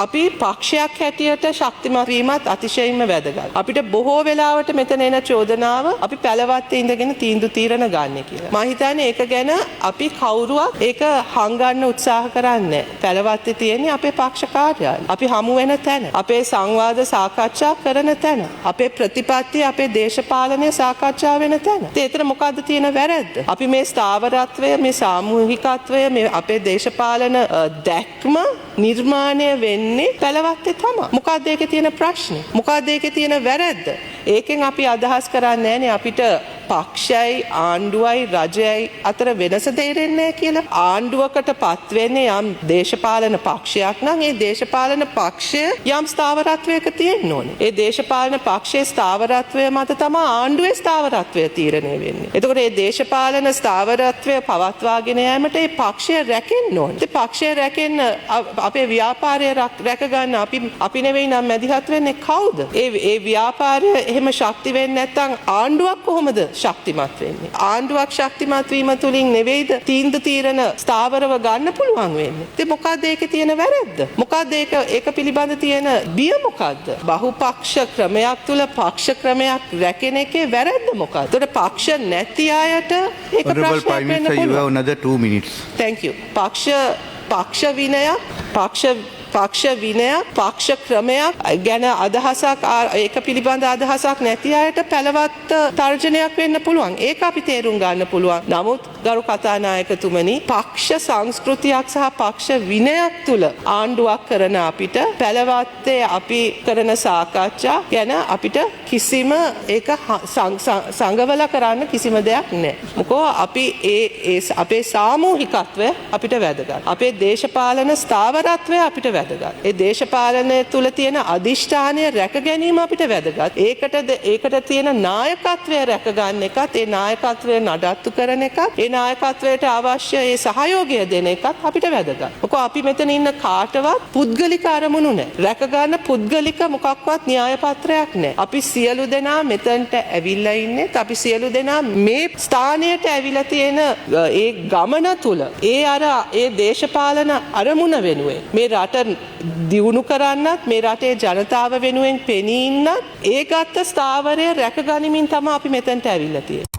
අපි පක්ෂයක් හැටියට ශක්තිමත් වීමත් අතිශයින්ම වැදගත්. අපිට බොහෝ වෙලාවට මෙතන එන චෝදනාව අපි පැලවත්තේ ඉඳගෙන තීන්දුව తీරන ගන්න කියලා. මම හිතන්නේ ඒක ගැන අපි කවුරුවත් ඒක හංගන්න උත්සාහ කරන්නේ නැහැ. පැලවත්තේ තියෙන්නේ අපේ පක්ෂ කාර්යාලය. අපි හමු වෙන තැන, අපේ සංවාද සාකච්ඡා කරන තැන, අපේ ප්‍රතිපත්ති, අපේ දේශපාලනය සාකච්ඡා වෙන තැන. ඒතර මොකද්ද තියෙන වැරැද්ද? අපි මේ ස්ථාවරත්වය, මේ සාමූහිකත්වය, මේ අපේ දේශපාලන දැක්ම නිර්මාණය වෙන්නේ පැලවත්තේ තමයි. මොකක්ද ඒකේ තියෙන ප්‍රශ්නේ? මොකක්ද ඒකේ තියෙන වැරැද්ද? ඒකෙන් අපි අදහස් කරන්නේ නැහැනේ අපිට පක්ෂයයි ආණ්ඩුවයි රජයයි අතර වෙනස තේරෙන්නේ නැහැ කියලා. ආණ්ඩුවකට පත් වෙන්නේ යම් දේශපාලන පක්ෂයක් නම් ඒ දේශපාලන පක්ෂය යම් ස්ථාවරත්වයක තියෙන්න ඕනේ. ඒ දේශපාලන පක්ෂයේ ස්ථාවරත්වය මත තමයි ආණ්ඩුවේ ස්ථාවරත්වය තීරණය වෙන්නේ. එතකොට මේ දේශපාලන ස්ථාවරත්වය පවත්වාගෙන යාමට ඒ පක්ෂය රැකෙන්න ඕනේ. ඒ පක්ෂය රැකෙන්න අපේ ව්‍යාපාරය රැක ගන්න අපි නෙවෙයි නම් මැදිහත් වෙන්නේ කවුද? ඒ ව්‍යාපාරය එහෙම ශක්ති වෙන්නේ නැත්නම් ආණ්ඩුවක් කොහොමද ශක්තිමත් වෙන්නේ? ආණ්ඩුවක් ශක්තිමත් වීම තුලින් නෙවෙයිද තීන්දුව తీරන ස්ථාවරව ගන්න පුළුවන් වෙන්නේ. ඉතින් මොකද්ද ඒකේ තියෙන වැරැද්ද? මොකද්ද ඒක පිළිබඳ තියෙන බිය මොකද්ද? බහුපක්ෂ ක්‍රමයක් තුල පක්ෂ ක්‍රමයක් රැකෙන එකේ වැරැද්ද මොකද්ද? ඒකට පක්ෂ නැති අයට ඒක ප්‍රශ්නයක් වෙන්න පුළුවන්. You have another 2 minutes. Thank you. පක්ෂ විනයක් පක්ෂ ක්‍රමයක් ගැන අදහසක් ඒක පිළිබඳ අදහසක් නැති අයට පැලවත් තර්ජනයක් වෙන්න පුළුවන්. ඒක අපි තේරුම් ගන්න පුළුවන්. නමුත් ගරු කතානායකතුමනි, පක්ෂ සංස්කෘතියක් සහ පක්ෂ විනයක් තුල ආණ්ඩුවක් කරන අපිට පැලවත්තේ අපි කරන සාකච්ඡා ගැන අපිට කිසිම ඒක සංගවල කරන්න කිසිම දෙයක් නැහැ. මොකෝ අපි අපේ සාමූහිකත්වය අපිට වැදගත්. අපේ දේශපාලන ස්ථාවරත්වය අපිට වැදගත්. ඒ දේශපාලනය තුල තියෙන අදිෂ්ඨානය රැක ගැනීම අපිට වැදගත්. ඒකට තියෙන නායකත්වය රැක ගන්න එකත්, ඒ නායකත්වය නඩත්තු කරන එකත්, ඒ නායකත්වයට අවශ්‍ය ඒ සහයෝගය දෙන එකත් අපිට වැදගත්. මොකද අපි මෙතන ඉන්න කාටවත් පුද්ගලික අරමුණු නැහැ. රැක ගන්න පුද්ගලික මොකක්වත් න්‍යාය පත්‍රයක් නැහැ. අපි සියලු දෙනා මෙතනට ඇවිල්ලා ඉන්නේ. අපි සියලු දෙනා මේ ස්ථානයට ඇවිල්ලා තියෙන ඒ ගමන තුල ඒ දේශපාලන අරමුණ වෙනුවෙන් මේ රට දියුණු කරන්නත්, මේ රටේ ජනතාව වෙනුවෙන් පෙනී ඉන්නත් ඒ ගත්ත ස්ථාවරය රැක ගනිමින් තමයි අපි මෙතනට ඇවිල්ලා තියෙන්නේ.